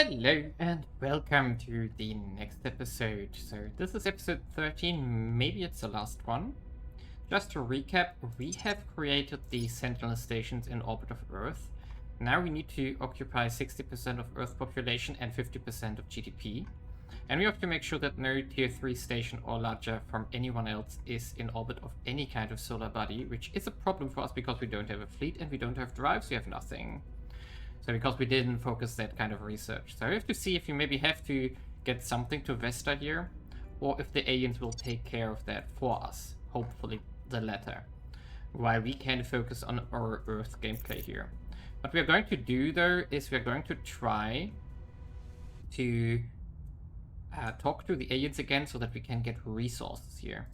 Hello and welcome to the next episode. So this is episode 13, maybe it's the last one. Just to recap, we have created the sentinel stations in orbit of Earth. Now we need to occupy 60% of Earth population and 50% of GDP. And we have to make sure that no tier 3 station or larger from anyone else is in orbit of any kind of solar body, which is a problem for us because we don't have a fleet and we don't have drives, we have nothing. So because we didn't focus that kind of research. So we have to see if we maybe have to get something to Vesta here, or if the aliens will take care of that for us. Hopefully the latter. While we can focus on our Earth gameplay here. What we're going to do though is we're going to try to talk to the aliens again so that we can get resources here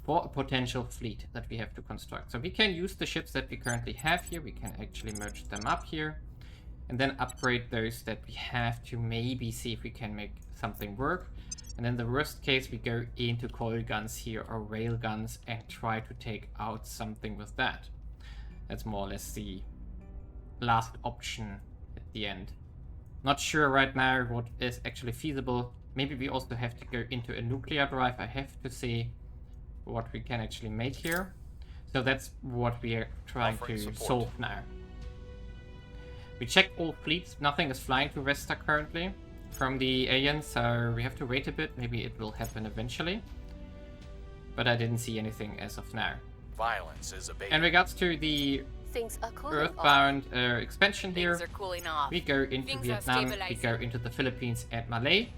for a potential fleet that we have to construct. So we can use the ships that we currently have here. We can actually merge them up here. And then upgrade those that we have to maybe see if we can make something work. And then the worst case, we go into coil guns here or rail guns and try to take out something with that. That's more or less the last option at the end. Not sure right now what is actually feasible. Maybe we also have to go into a nuclear drive. I have to see what we can actually make here. So that's what we are trying to solve now. We checked all fleets, nothing is flying to Vesta currently from the aliens, so we have to wait a bit, maybe it will happen eventually. But I didn't see anything as of now. Violence is abating. In regards to the Earthbound expansion here, we go into Vietnam, we go into the Philippines and Malay,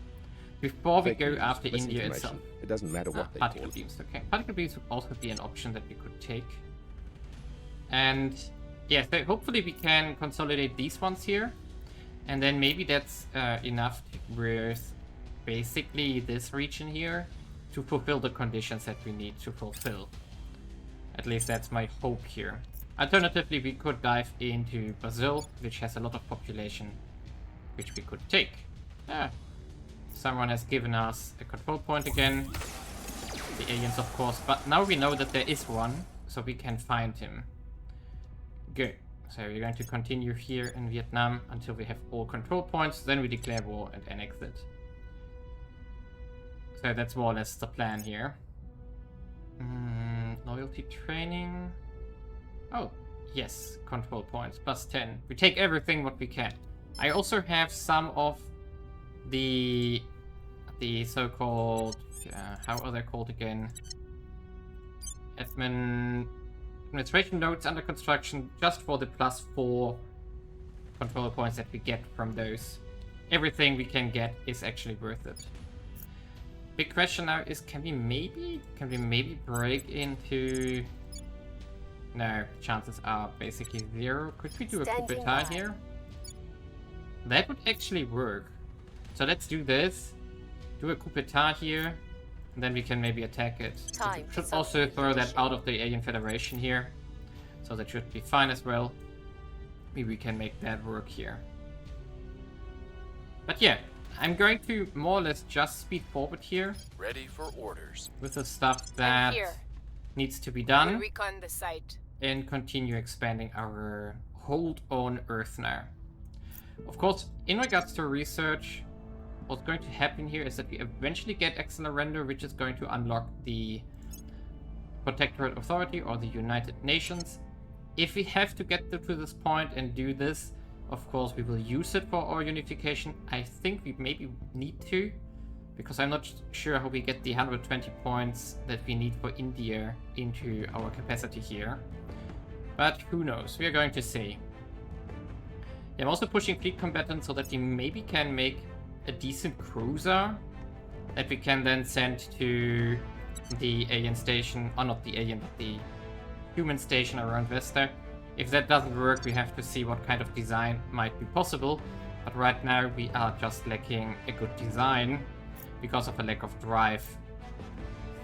before we go after India itself. It doesn't matter what they particle beams, okay. Particle beams would also be an option that we could take. And yeah, so hopefully we can consolidate these ones here. And then maybe that's enough with basically this region here to fulfill the conditions that we need to fulfill. At least that's my hope here. Alternatively, we could dive into Brazil, which has a lot of population, which we could take. Someone has given us a control point again. The aliens, of course. But now we know that there is one, so we can find him. Good. So we're going to continue here in Vietnam until we have all control points, then we declare war and annex it. So that's more or less the plan here. Loyalty training. Oh, yes, control points, plus 10. We take everything what we can. I also have some of the so-called, how are they called again? Administration nodes under construction just for the +4 control points that we get from those. Everything we can get is actually worth it. Big question now is, can we maybe break into... No, chances are basically 0. Could we do a coup d'etat here? That would actually work. So let's do this. Do a coup d'etat here. And then we can maybe attack it. We should also throw that out of the Alien Federation here. So that should be fine as well. Maybe we can make that work here. But yeah, I'm going to more or less just speed forward here. Ready for orders. With the stuff that needs to be done. We'll recon the site. And continue expanding our hold on Earth now. Of course, in regards to research, what's going to happen here is that we eventually get Accelerando, which is going to unlock the Protectorate Authority or the United Nations. If we have to get to this point and do this, of course we will use it for our unification. I think we maybe need to, because I'm not sure how we get the 120 points that we need for India into our capacity here. But who knows, we are going to see. I'm also pushing fleet combatants so that we maybe can make a decent cruiser that we can then send to the alien station, or not the alien, but the human station around Vesta. If that doesn't work, we have to see what kind of design might be possible. But right now we are just lacking a good design because of a lack of drive.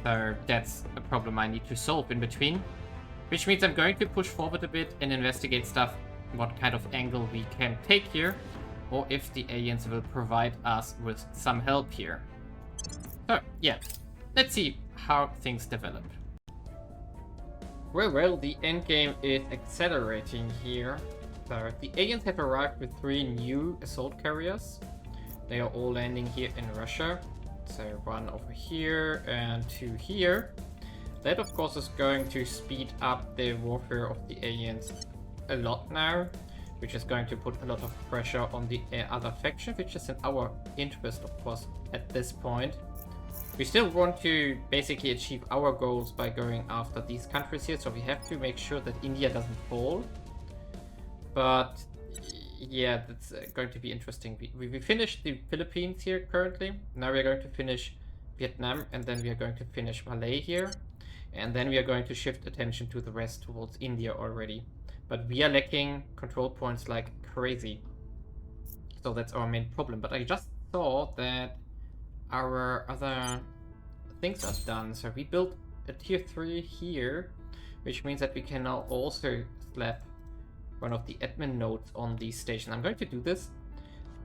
So that's a problem I need to solve in between. Which means I'm going to push forward a bit and investigate stuff, what kind of angle we can take here, or if the aliens will provide us with some help here. So, yeah, let's see how things develop. Well, the endgame is accelerating here. So, the aliens have arrived with 3 new assault carriers. They are all landing here in Russia. So 1 over here and 2 here. That of course is going to speed up the warfare of the aliens a lot now, which is going to put a lot of pressure on the other faction, which is in our interest of course at this point. We still want to basically achieve our goals by going after these countries here, so we have to make sure that India doesn't fall. But yeah, that's going to be interesting. We finished the Philippines here currently. Now we are going to finish Vietnam, and then we are going to finish Malay here. And then we are going to shift attention to the rest towards India already. But we are lacking control points like crazy. So that's our main problem. But I just saw that our other things are done. So we built a tier 3 here, which means that we can now also slap one of the admin nodes on the station. I'm going to do this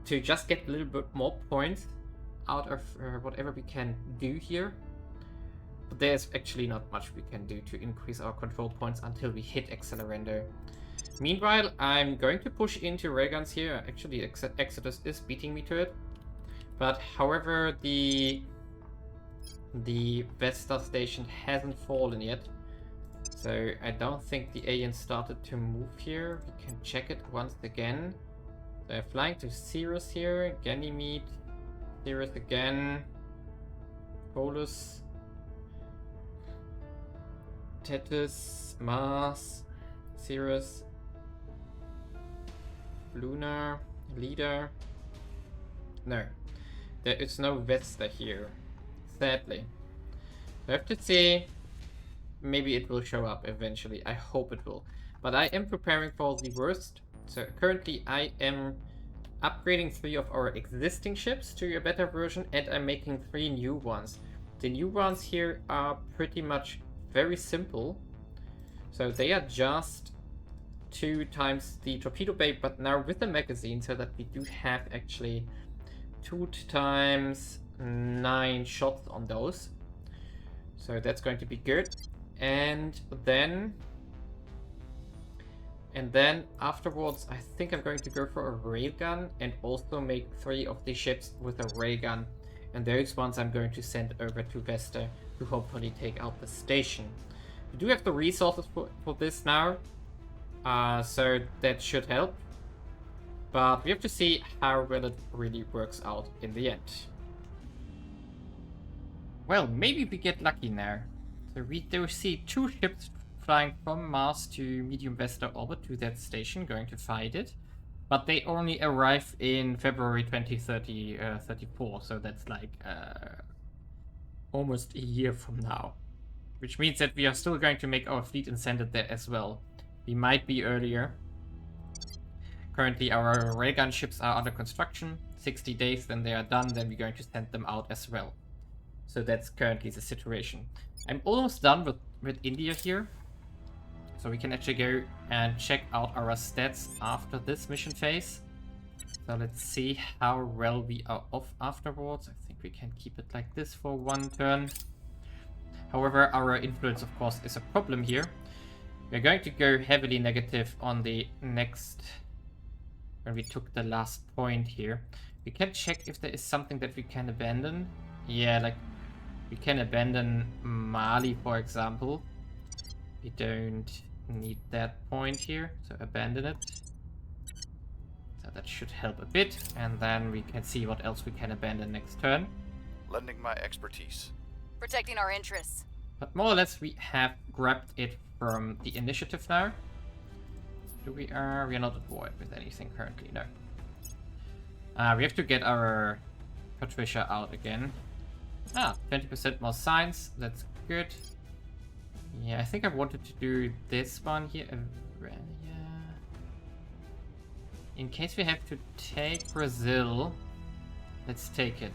to just get a little bit more points out of whatever we can do here. But there's actually not much we can do to increase our control points until we hit Accelerando. Meanwhile, I'm going to push into railguns here. Actually, Exodus is beating me to it. But however, the Vesta station hasn't fallen yet. So I don't think the aliens started to move here. We can check it once again. They're flying to Sirius here. Ganymede. Sirius again. Polus. Tethys, Mars, Sirius, Luna, Leader. No, there is no Vesta here, sadly. I have to see, maybe it will show up eventually, I hope it will. But I am preparing for the worst. So currently I am upgrading 3 of our existing ships to a better version, and I'm making 3 new ones. The new ones here are pretty much very simple. So they are just 2 times the torpedo bay, but now with the magazine, so that we do have actually 2 times 9 shots on those. So that's going to be good. And then afterwards, I think I'm going to go for a railgun and also make 3 of the ships with a railgun. And those ones I'm going to send over to Vesta to hopefully take out the station. We do have the resources for this now, so that should help. But we have to see how well it really works out in the end. Well, maybe we get lucky now. So we do see 2 ships flying from Mars to medium Vesta orbit to that station, going to fight it. But they only arrive in February 2034, so that's like almost a year from now. Which means that we are still going to make our fleet and send it there as well. We might be earlier. Currently our railgun ships are under construction. 60 days, then they are done, then we're going to send them out as well. So that's currently the situation. I'm almost done with India here. So we can actually go and check out our stats after this mission phase. So let's see how well we are off afterwards. I think we can keep it like this for 1 turn. However, our influence, of course, is a problem here. We're going to go heavily negative on the next... when we took the last point here. We can check if there is something that we can abandon. Yeah, like we can abandon Mali, for example. We don't need that point here, so abandon it. So that should help a bit, and then we can see what else we can abandon next turn. Lending my expertise. Protecting our interests. But more or less we have grabbed it from the initiative now. We are not at war with anything currently, no. We have to get our Patricia out again. 20% more science, that's good. Yeah, I think I wanted to do this one here. In case we have to take Brazil, let's take it.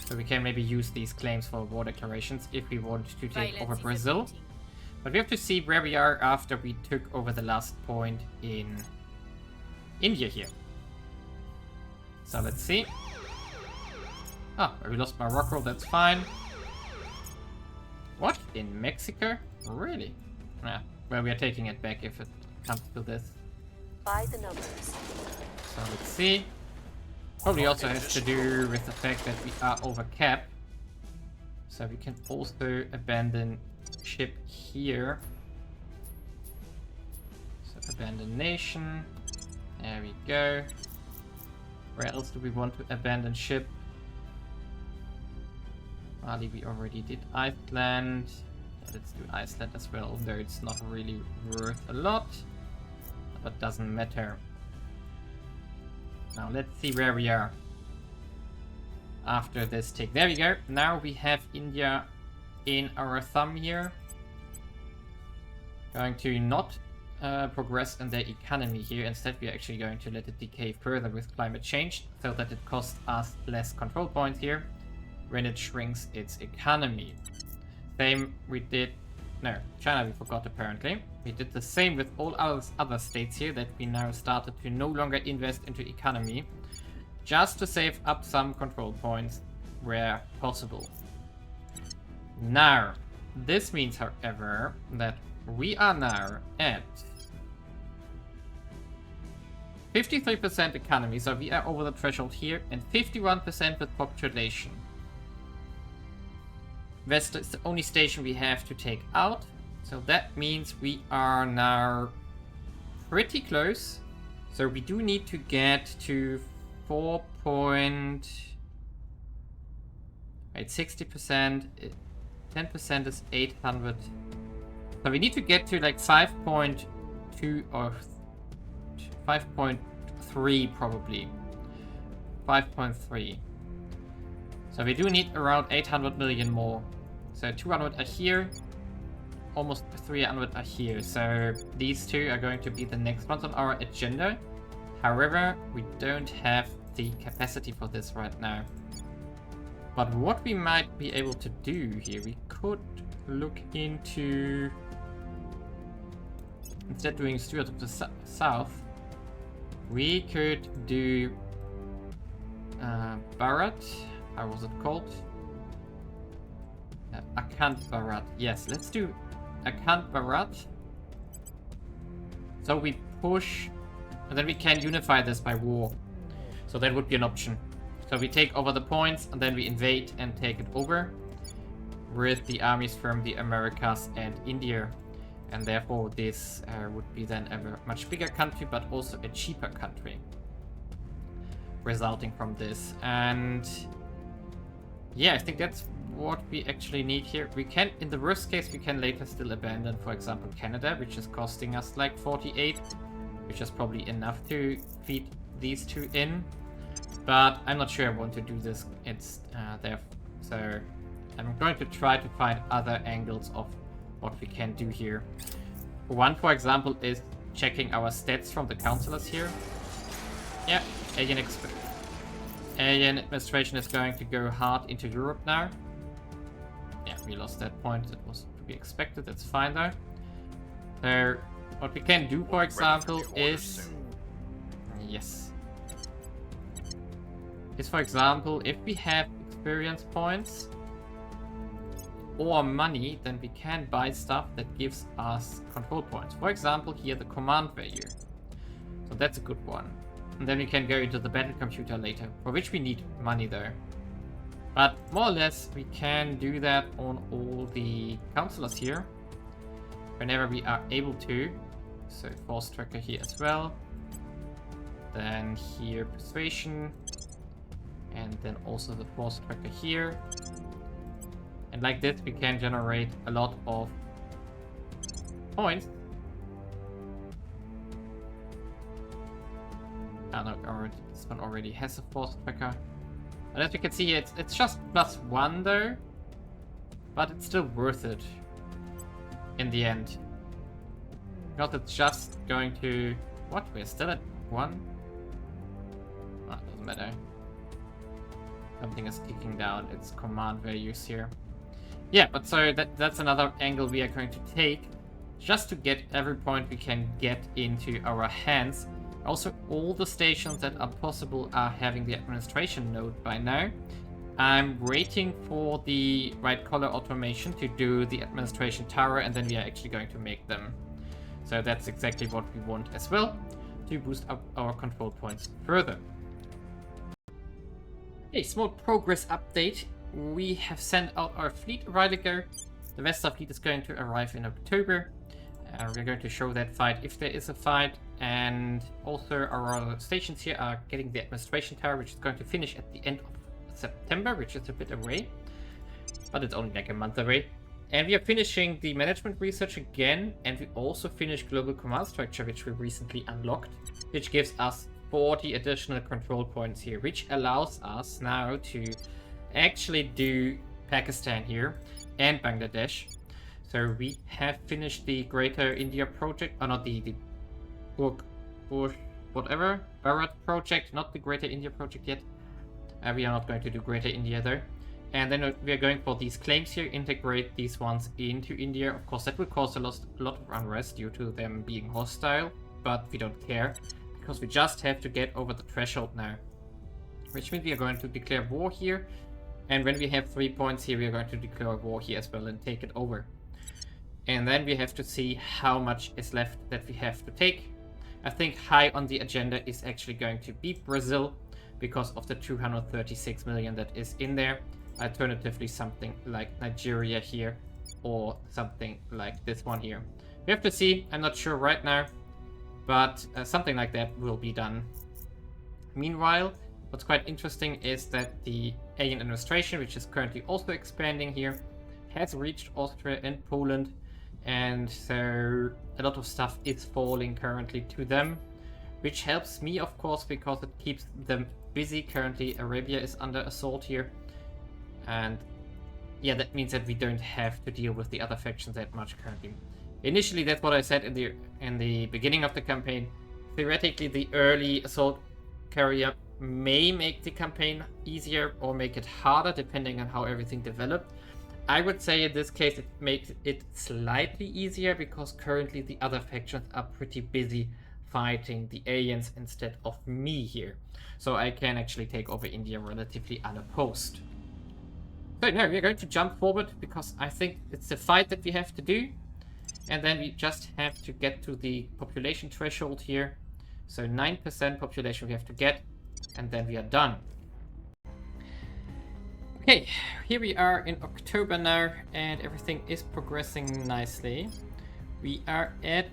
So we can maybe use these claims for war declarations if we want to take over Brazil. But we have to see where we are after we took over the last point in India here. So let's see. We lost Morocco, that's fine. What? In Mexico? Really? Well, we are taking it back if it comes to this. By the numbers. So let's see. Probably also has to do with the fact that we are over cap. So we can also abandon ship here. So abandon nation. There we go. Where else do we want to abandon ship? Mali we already did. Iceland. Yeah, let's do Iceland as well, though it's not really worth a lot. But doesn't matter. Now let's see where we are after this tick. There we go. Now we have India in our thumb here. Going to not progress in their economy here. Instead, we're actually going to let it decay further with climate change so that it costs us less control points here when it shrinks its economy. Same we did... No, China we forgot apparently. We did the same with all other states here that we now started to no longer invest into economy just to save up some control points where possible. Now, this means, however, that we are now at 53% economy, so we are over the threshold here, and 51% with population. West is the only station we have to take out, so that means we are now pretty close. So we do need to get to 60%, 10% is 800. So we need to get to like 5.2 or 5.3 probably. 5.3. So we do need around 800 million more. So 200 are here, almost 300 are here. So these two are going to be the next ones on our agenda. However, we don't have the capacity for this right now. But what we might be able to do here, we could look into, instead of doing Steward of the South, we could do Bharat. How was it called? Akhand Bharat. Yes, let's do Akhand Bharat. So we push, and then we can unify this by war. So that would be an option. So we take over the points, and then we invade and take it over with the armies from the Americas and India. And therefore this would be then a much bigger country, but also a cheaper country resulting from this. And yeah, I think that's what we actually need here. We can, in the worst case, we can later still abandon, for example, Canada, which is costing us like 48, which is probably enough to feed these two in. But I'm not sure I want to do this. It's there, so I'm going to try to find other angles of what we can do here. One, for example, is checking our stats from the councillors here. Yeah, alien administration is going to go hard into Europe now. Yeah, we lost that point. That was to be expected. That's fine though. So what we can do, for example, is for example, if we have experience points or money, then we can buy stuff that gives us control points. For example, here the command value. So that's a good one. And then we can go into the battle computer later, for which we need money though. But more or less, we can do that on all the councillors here, whenever we are able to. So force tracker here as well. Then here persuasion. And then also the force tracker here. And like this, we can generate a lot of points. Ah, no, this one already has a force tracker. And as you can see, it's just +1 though. But it's still worth it in the end. Because it's just going to... What? We're still at 1? Oh, it doesn't matter. Something is kicking down its command values here. Yeah, but so that's another angle we are going to take, just to get every point we can get into our hands. Also, all the stations that are possible are having the administration node by now. I'm waiting for the white collar automation to do the administration tower, and then we are actually going to make them. So that's exactly what we want as well, to boost up our control points further. A small progress update. We have sent out our fleet a while ago. The Vesta fleet is going to arrive in October. We're going to show that fight if there is a fight. And also our stations here are getting the administration tower, which is going to finish at the end of September, which is a bit away. But it's only like a month away. And we are finishing the management research again. And we also finished global command structure, which we recently unlocked, which gives us 40 additional control points here, which allows us now to actually do Pakistan here and Bangladesh. So we have finished the Greater India project, or not the whatever, Bharat project, not the Greater India project yet. We are not going to do Greater India though. And then we are going for these claims here, integrate these ones into India. Of course, that will cause a lot of unrest due to them being hostile, but we don't care, because we just have to get over the threshold now. Which means we are going to declare war here, and when we have 3 points here, we are going to declare war here as well and take it over. And then we have to see how much is left that we have to take. I think high on the agenda is actually going to be Brazil, because of the 236 million that is in there. Alternatively, something like Nigeria here, or something like this one here. We have to see, I'm not sure right now, but something like that will be done. Meanwhile, what's quite interesting is that the alien administration, which is currently also expanding here, has reached Austria and Poland, and so a lot of stuff is falling currently to them, which helps me, of course, because it keeps them busy. Currently, Arabia is under assault here, and yeah, that means that we don't have to deal with the other factions that much currently. Initially, that's what I said in the beginning of the campaign. Theoretically, the early assault carrier may make the campaign easier or make it harder, depending on how everything developed. I would say in this case it makes it slightly easier, because currently the other factions are pretty busy fighting the aliens instead of me here. So I can actually take over India relatively unopposed. So now we're going to jump forward, because I think it's a fight that we have to do. And then we just have to get to the population threshold here. So 9% population we have to get, and then we are done. Okay, here we are in October now, and everything is progressing nicely. We are at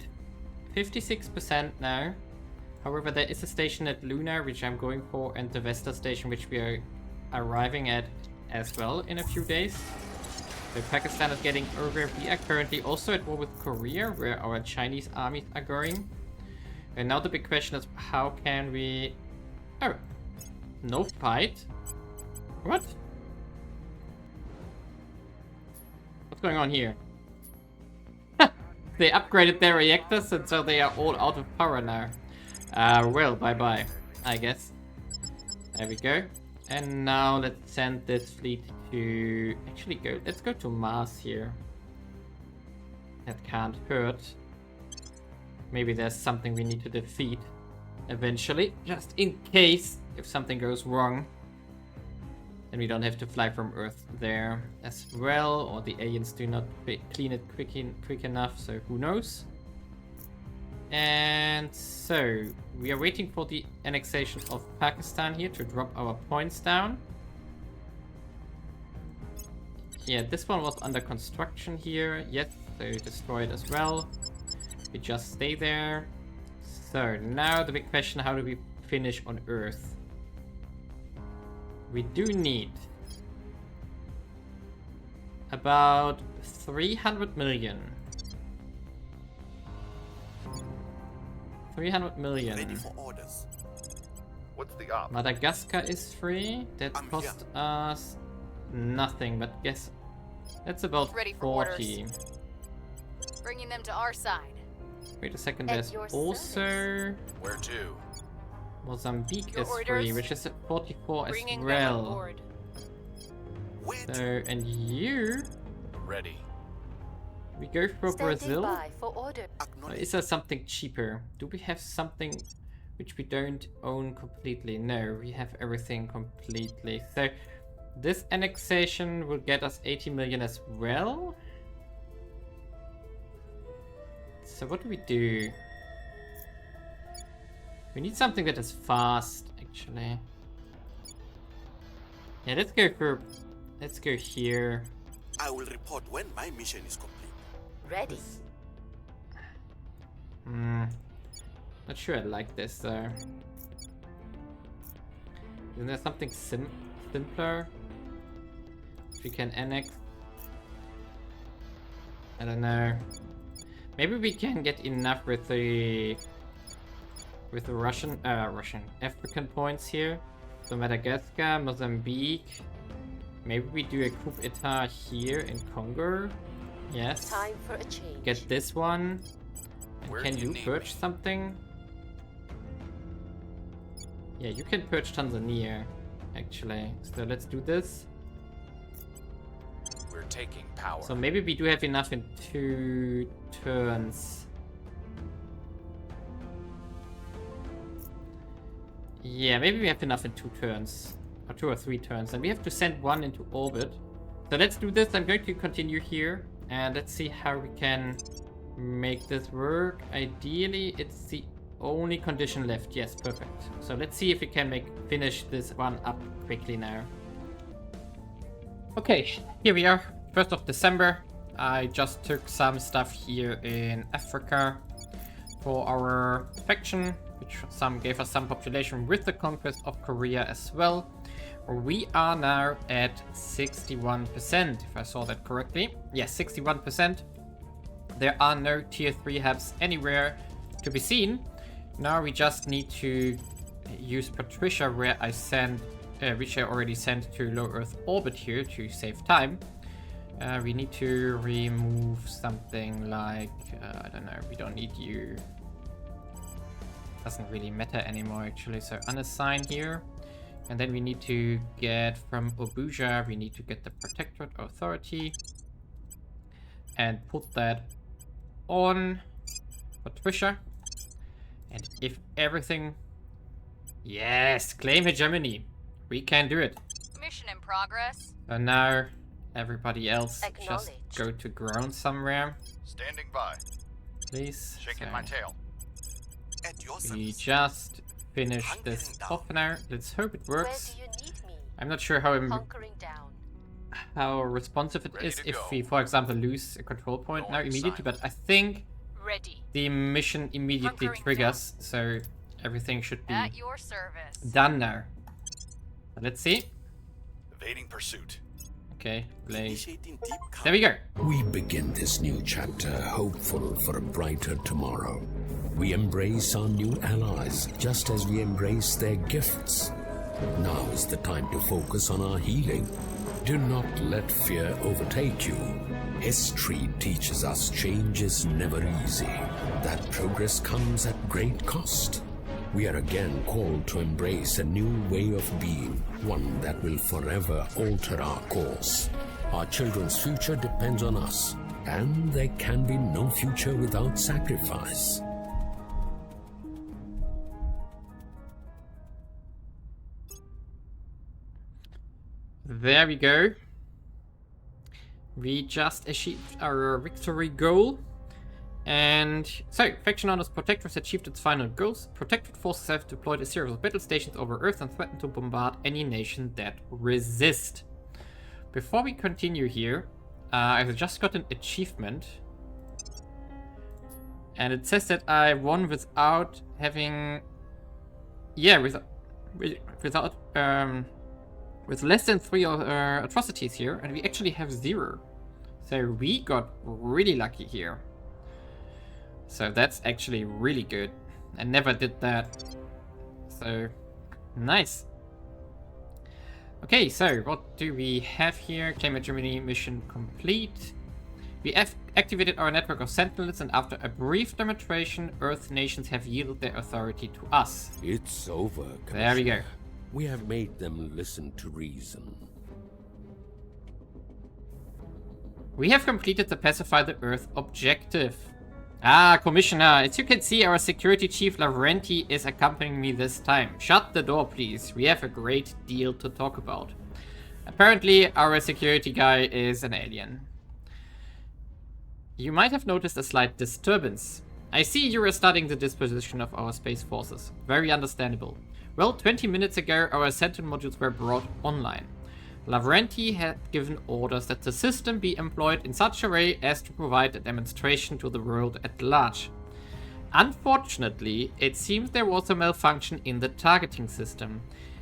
56% now. However, there is a station at Luna, which I'm going for, and the Vesta station, which we are arriving at as well in a few days. So Pakistan is getting over. We are currently also at war with Korea, where our Chinese armies are going. And now the big question is, how can we... Oh, no fight? What? What's going on here? They upgraded their reactors, and so they are all out of power now. Well, bye-bye, I guess. There we go. And now let's send this fleet to... Actually, let's go to Mars here. That can't hurt. Maybe there's something we need to defeat eventually, just in case if something goes wrong. Then we don't have to fly from Earth there as well, or the aliens do not clean it quick enough, so who knows. And so we are waiting for the annexation of Pakistan here to drop our points down. Yeah, this one was under construction here. Yes, so destroy it as well. We just stay there. So now the big question, how do we finish on Earth? We do need about 300 million. 300 million. Ready for orders. What's the op? Madagascar is free. That cost us nothing, but guess that's about Ready for 40. orders. Bringing them to our side. Wait a second, At there's your also Where to? Mozambique Your is free, orders. which is at 44 Bringing as them on well. board. Where to? So, and you, Ready. we go for Brazil. By for order. Or is there something cheaper? Do we have something which we don't own completely? No, we have everything completely. So this annexation will get us 80 million as well. So what do we do? We need something that is fast, actually. Yeah, let's go for... Let's go here. I will report when my mission is complete. Ready. Not sure I like this though. Isn't there something simpler? If we can annex. I don't know. Maybe we can get enough with the Russian African points here. So Madagascar, Mozambique. Maybe we do a coup d'etat here in Congo. Yes. Time for a change. Get this one. And Where can do you you need purge me? something? Yeah, you can purge Tanzania, actually. So let's do this. We're taking power. So maybe we do have enough in 2 turns. Yeah, maybe we have enough in 2 turns. Or 2 or 3 turns. And we have to send one into orbit. So let's do this. I'm going to continue here. And let's see how we can make this work. Ideally, it's the only condition left. Yes, perfect. So let's see if we can finish this one up quickly now. Okay, here we are. 1st of December. I just took some stuff here in Africa for our faction, which gave us some population with the conquest of Korea as well. We are now at 61%, if I saw that correctly. Yes, 61%. There are no tier 3 hubs anywhere to be seen. Now we just need to use Patricia, where I sent, which I already sent to low Earth orbit here to save time. We need to remove something like, I don't know, we don't need you. Doesn't really matter anymore actually, so unassign here. And then we need to get from Obuja, we need to get the Protectorate Authority and put that on Patricia. And if everything... Yes! Claim hegemony! We can do it! Mission in progress. So now everybody else just Acknowledged. go to ground somewhere, Standing by. please. Shaking So my tail. At your we service. just finished this off now. Let's hope it Where works. do you need me? I'm not sure Hunkering down. how responsive it Ready is to if go. we, for example, lose a control point now Going immediately, silent. but I think Ready. the mission immediately Hunkering triggers, so everything should be At your service. done now. Let's see. Evading pursuit. Okay, play. Initiating deep There we go. We begin this new chapter hopeful for a brighter tomorrow. We embrace our new allies just as we embrace their gifts. Now is the time to focus on our healing. Do not let fear overtake you. History teaches us change is never easy, that progress comes at great cost. We are again called to embrace a new way of being, one that will forever alter our course. Our children's future depends on us, and there can be no future without sacrifice. There we go. We just achieved our victory goal. And so, Faction Honor's Protectorate has achieved its final goals. Protectorate forces have deployed a series of battle stations over Earth and threaten to bombard any nation that resist. Before we continue here, I've just got an achievement. And it says that I won without having... Yeah, with less than 3 atrocities here, and we actually have 0. So we got really lucky here. So that's actually really good. I never did that. So, nice. Okay, so what do we have here? Claim hegemony mission complete. We have activated our network of sentinels, and after a brief demonstration, Earth nations have yielded their authority to us. It's over, There we go. Commissioner. We have made them listen to reason. We have completed the Pacify the Earth objective. Ah, Commissioner, as you can see, our security chief Lavrenti is accompanying me this time. Shut the door, please. We have a great deal to talk about. Apparently, our security guy is an alien. You might have noticed a slight disturbance. I see you are studying the disposition of our space forces. Very understandable. Well, 20 minutes ago, our Sentinel modules were brought online. Lavrenti had given orders that the system be employed in such a way as to provide a demonstration to the world at large. Unfortunately, it seems there was a malfunction in the targeting system,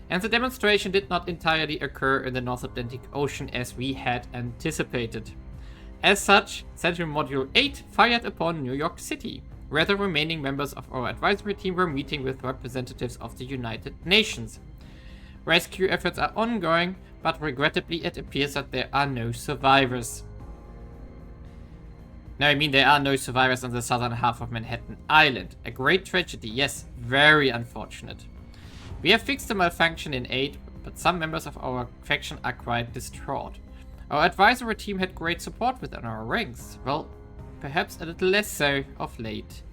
and the demonstration did not entirely occur in the North Atlantic Ocean as we had anticipated. As such, Sentinel Module 8 fired upon New York City, where the remaining members of our advisory team were meeting with representatives of the United Nations. Rescue efforts are ongoing, but regrettably it appears that there are no survivors. No, I mean there are no survivors on the southern half of Manhattan Island. A great tragedy, yes, very unfortunate. We have fixed the malfunction in 8, but some members of our faction are quite distraught. Our advisory team had great support within our ranks. Well, perhaps a little less so of late.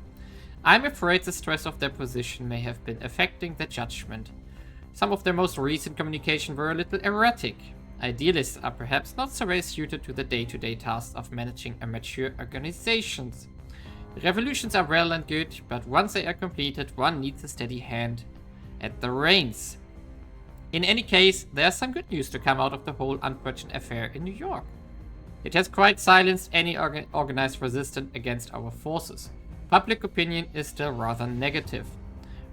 I'm afraid the stress of their position may have been affecting their judgment. Some of their most recent communication were a little erratic. Idealists are perhaps not so well suited to the day-to-day tasks of managing amateur organizations. Revolutions are well and good, but once they are completed, one needs a steady hand at the reins. In any case, there's some good news to come out of the whole unfortunate affair in New York. It has quite silenced any organized resistance against our forces. Public opinion is still rather negative.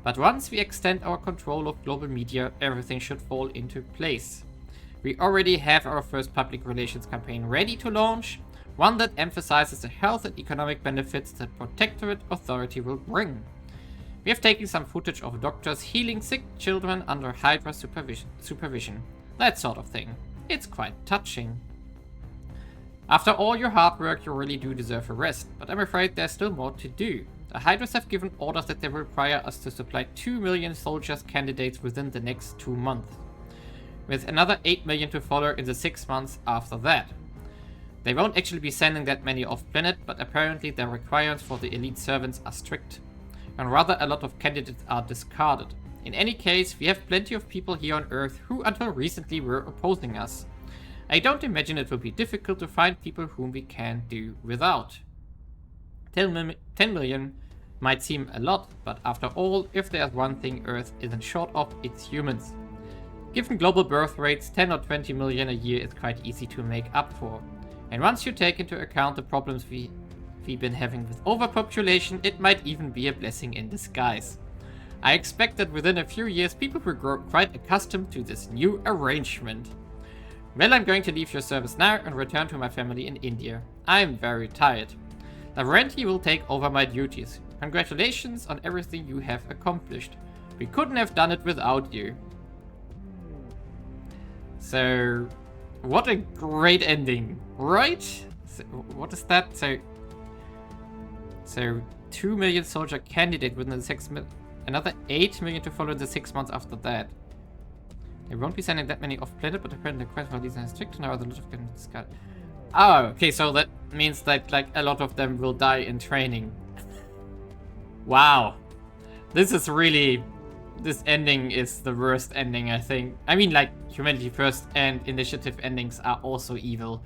But once we extend our control of global media, everything should fall into place. We already have our first public relations campaign ready to launch, one that emphasizes the health and economic benefits that Protectorate authority will bring. We have taken some footage of doctors healing sick children under Hydra supervision. That sort of thing. It's quite touching. After all your hard work, you really do deserve a rest, but I'm afraid there's still more to do. The Hydras have given orders that they will require us to supply 2 million soldiers candidates within the next 2 months, with another 8 million to follow in the 6 months after that. They won't actually be sending that many off-planet, but apparently their requirements for the elite servants are strict, and rather a lot of candidates are discarded. In any case, we have plenty of people here on Earth who until recently were opposing us. I don't imagine it will be difficult to find people whom we can do without. 10 million might seem a lot, but after all, if there's one thing Earth isn't short of, it's humans. Given global birth rates, 10 or 20 million a year is quite easy to make up for. And once you take into account the problems we've been having with overpopulation, it might even be a blessing in disguise. I expect that within a few years people will grow quite accustomed to this new arrangement. Well, I'm going to leave your service now and return to my family in India. I'm very tired. Lavrenti will take over my duties. Congratulations on everything you have accomplished. We couldn't have done it without you. So, what a great ending, right? So, what is that? So 2 million soldier candidate within the 6 months. Another 8 million to follow the 6 months after that. They won't be sending that many off-planet, but apparently the quest for these are strict now. The lot of getting discarded. Oh, okay, so that means that like a lot of them will die in training. Wow. This is really... This ending is the worst ending, I think. I mean, like, Humanity First and Initiative endings are also evil.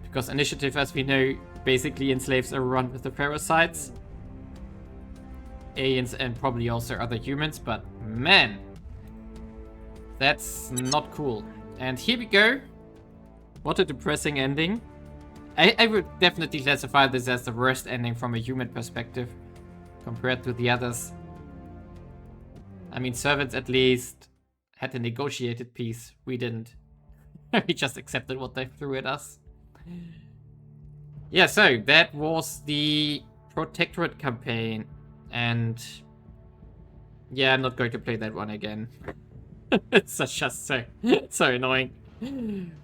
Because Initiative, as we know, basically enslaves everyone with the parasites. Aliens and probably also other humans, but man, that's not cool. And here we go. What a depressing ending. I would definitely classify this as the worst ending from a human perspective compared to the others. I mean, servants at least had a negotiated peace. We didn't. We just accepted what they threw at us. Yeah, so that was the Protectorate campaign. And yeah, I'm not going to play that one again. It's just so annoying.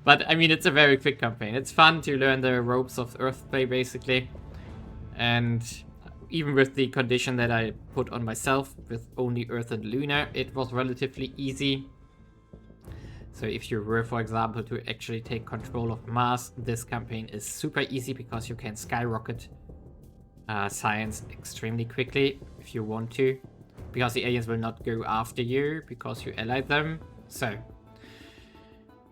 But I mean, it's a very quick campaign. It's fun to learn the ropes of Earthplay, basically. And even with the condition that I put on myself with only Earth&Luna, it was relatively easy. So if you were, for example, to actually take control of Mars, this campaign is super easy because you can skyrocket science extremely quickly if you want to. Because the aliens will not go after you because you allied them. So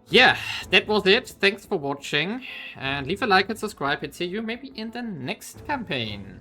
yeah, that was it. Thanks for watching. And leave a like and subscribe and see you maybe in the next campaign.